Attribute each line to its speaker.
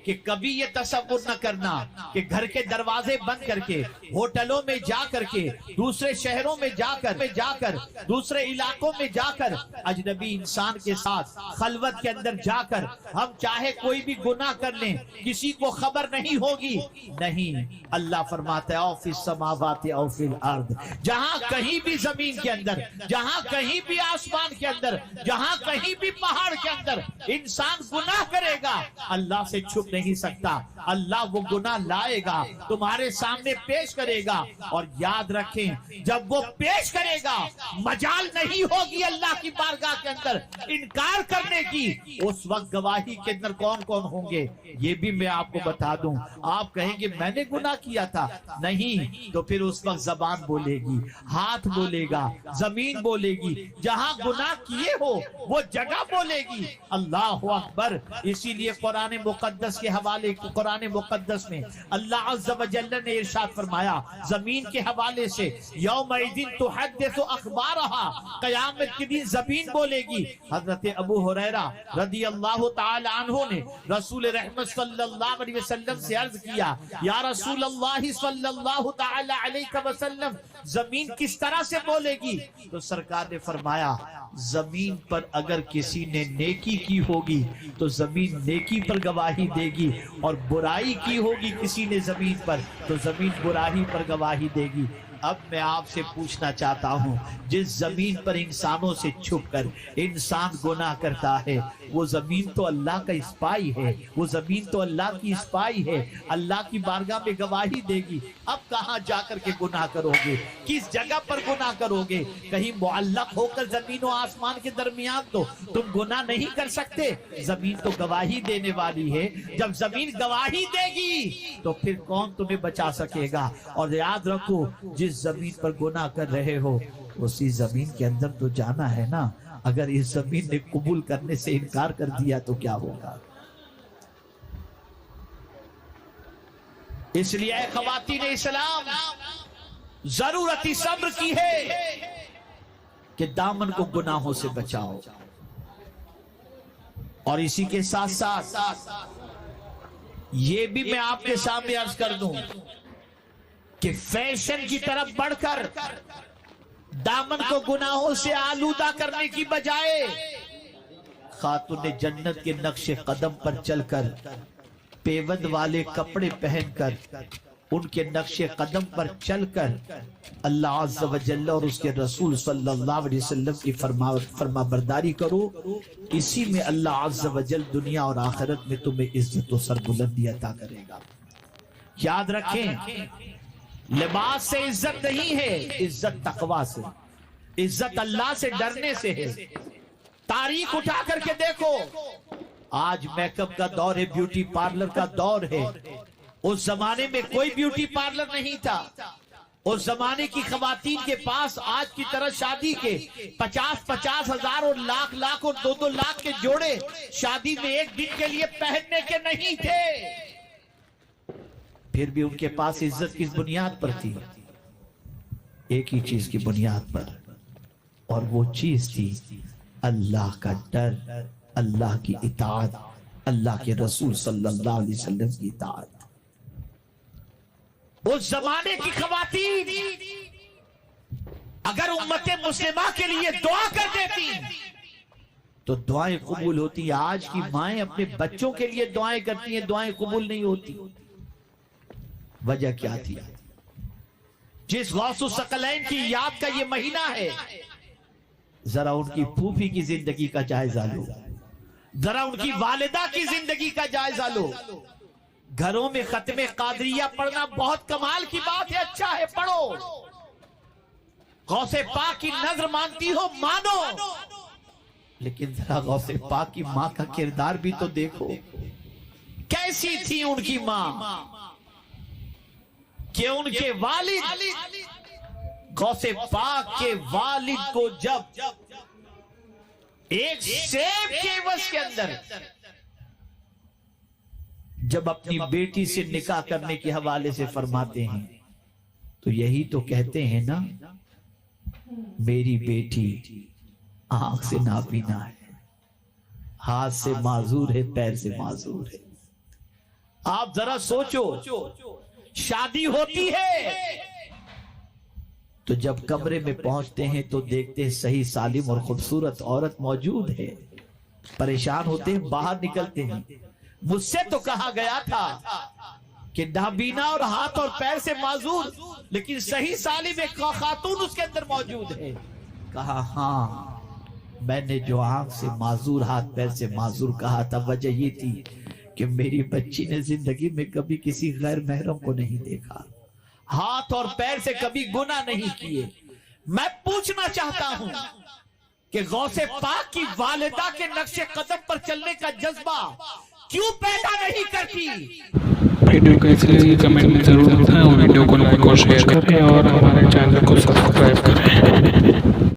Speaker 1: کہ کبھی یہ تصور نہ کرنا کہ گھر کے دروازے بند کر کے، ہوٹلوں میں جا کر کے، دوسرے شہروں میں جا کر دوسرے علاقوں میں جا کر، اجنبی انسان کے ساتھ خلوت کے اندر جا کر ہم چاہے کوئی بھی گناہ کر لیں، کسی کو خبر نہیں ہوگی۔ نہیں، اللہ فرماتا ہے او فی السماوات او فی الارض، جہاں کہیں بھی زمین کے اندر، جہاں کہیں بھی آسمان کے اندر، جہاں کہیں بھی پہاڑ کے اندر انسان گناہ کرے گا، اللہ سے چھپ نہیں سکتا۔ اللہ وہ گناہ لائے گا، تمہارے سامنے پیش کرے گا، اور یاد رکھیں جب وہ پیش کرے گا مجال نہیں ہوگی اللہ کی بارگاہ کے اندر انکار کرنے کی۔ اس وقت گواہی کے اندر کون کون ہوں گے یہ بھی میں آپ کو بتا دوں۔ آپ کہیں گے میں نے گناہ کیا تھا، نہیں تو پھر اس وقت زبان بولے گی، ہاتھ بولے گا، زمین بولے گی، جہاں گناہ کیے ہو وہ جگہ بولے گی۔ اللہ اکبر۔ اسی لیے قرآن مقدس کے حوالے، قرآن مقدس میں اللہ عز و جل نے ارشاد فرمایا زمین کے حوالے سے، یومئذ تحدث اخبارہا، قیامت کے دن زمین بولے گی۔ حضرت ابو ہریرہ رضی اللہ تعالی عنہ نے رسول رحمت صلی اللہ علیہ وسلم سے عرض کیا یا رسول اللہ صلی اللہ تعالی علیہ وسلم زمین کس طرح سے بولے گی؟ تو سرکار نے فرمایا زمین پر اگر کسی نے نیکی کی ہوگی تو زمین نیکی پر گواہی دے گی، اور برائی کی ہوگی کسی نے زمین پر تو زمین برائی پر گواہی دے گی۔ اب میں آپ سے پوچھنا چاہتا ہوں، جس زمین پر انسانوں سے چھپ کر انسان گناہ کرتا ہے وہ زمین تو اللہ کا اسپائی ہے، وہ زمین تو اللہ کی اسپائی ہے، اللہ کی بارگاہ میں گواہی دے گی۔ اب کہاں جا کر کے گناہ کرو گے؟ کس جگہ پر گناہ کرو گے؟ کہیں معلق ہو کر زمین و آسمان کے درمیان تو تم گناہ نہیں کر سکتے۔ زمین تو گواہی دینے والی ہے، جب زمین گواہی دے گی تو پھر کون تمہیں بچا سکے گا؟ اور یاد رکھو جس زمین پر گناہ کر رہے ہو اسی زمین کے اندر تو جانا ہے نا۔ اگر اس زمین نے قبول کرنے سے انکار کر دیا تو کیا ہوگا؟ اس لیے اے خواتین اسلام ضرورت صبر کی ہے کہ دامن کو گناہوں سے بچاؤ، اور اسی کے ساتھ ساتھ یہ بھی میں آپ کے سامنے عرض کر دوں کہ فیشن کی طرف بڑھ کر دامن کو گناہوں سے آلودہ کرنے کی بجائے خاتون جنت کے نقش قدم پر چل کر، پیوند والے کپڑے پہن کر، ان کے نقش قدم پر چل کر اللہ عز و جل اور اس کے رسول صلی اللہ علیہ وسلم کی فرما برداری کرو۔ اسی میں اللہ عز و جل دنیا اور آخرت میں تمہیں عزت و سربلندی عطا کرے گا۔ یاد رکھیں لباس سے عزت نہیں ہے، عزت تقوی سے، عزت اللہ سے ڈرنے سے ہے۔ تاریخ اٹھا کر کے دیکھو، آج میک اپ کا دور ہے، بیوٹی پارلر کا دور ہے۔ اس زمانے میں کوئی بیوٹی پارلر نہیں تھا۔ اس زمانے کی خواتین کے پاس آج کی طرح شادی کے 50,000 ہزار اور لاکھ اور 2 لاکھ کے جوڑے شادی میں ایک دن کے لیے پہننے کے نہیں تھے، پھر بھی ان کے پاس عزت کس بنیاد پر تھی؟ ایک ہی چیز کی بنیاد پر، اور وہ چیز تھی اللہ کا ڈر، اللہ کی اطاعت، اللہ کے رسول صلی اللہ علیہ وسلم کی اطاعت۔ اس زمانے کی خواتین اگر امت مسلمہ کے لیے دعا کر دیتی تو دعائیں قبول ہوتی۔ آج کی مائیں اپنے بچوں کے لیے دعائیں کرتی ہیں، دعائیں قبول نہیں ہوتی۔ وجہ کیا تھی؟ جس غوث الثقلین کی یاد کا یہ مہینہ ہے، ذرا ان کی پھوپھی کی زندگی کا جائزہ لو، ذرا ان کی والدہ کی زندگی کا جائزہ لو۔ گھروں میں ختم قادریہ پڑھنا بہت کمال کی بات ہے، اچھا ہے، پڑھو۔ غوث پاک کی نظر مانتی ہو، مانو، لیکن ذرا غوث پاک کی ماں کا کردار بھی تو دیکھو، کیسی تھی ان کی ماں کہ ان کے والد، غوث پاک کے والد کو جب ایک سیب کے عوض کے اندر جب اپنی بیٹی سے نکاح کرنے کے حوالے سے فرماتے ہیں تو یہی تو کہتے ہیں نا، میری بیٹی آنکھ سے نابینا ہے، ہاتھ سے معذور ہے، پیر سے معذور ہے، آپ ذرا سوچو، شادی ہوتی ہے تو جب کمرے میں پہنچتے ہیں تو دیکھتے ہیں صحیح سالم اور خوبصورت عورت موجود ہے، پریشان ہوتے ہیں، باہر نکلتے ہیں۔ مجھ سے تو کہا گیا تھا کہ نابینا اور ہاتھ اور پیر سے معذور، لیکن صحیح سالم ایک خاتون اس کے اندر موجود ہے۔ کہا ہاں، میں نے جو آنکھ سے معذور، ہاتھ پیر سے معذور کہا تھا، وجہ یہ تھی کہ میری بچی نے زندگی میں کبھی کسی غیر محرم کو نہیں دیکھا، ہاتھ اور پیر سے کبھی گناہ نہیں کیے۔ میں پوچھنا چاہتا ہوں کہ غوث پاک کی والدہ کے نقش قدم پر چلنے کا جذبہ کیوں پیدا نہیں کرتی؟
Speaker 2: ویڈیو کیسے کمنٹ میں ضرور بتائیں، ویڈیو کو لائک اور شیئر کریں اور ہمارے چینل کو سبسکرائب کریں۔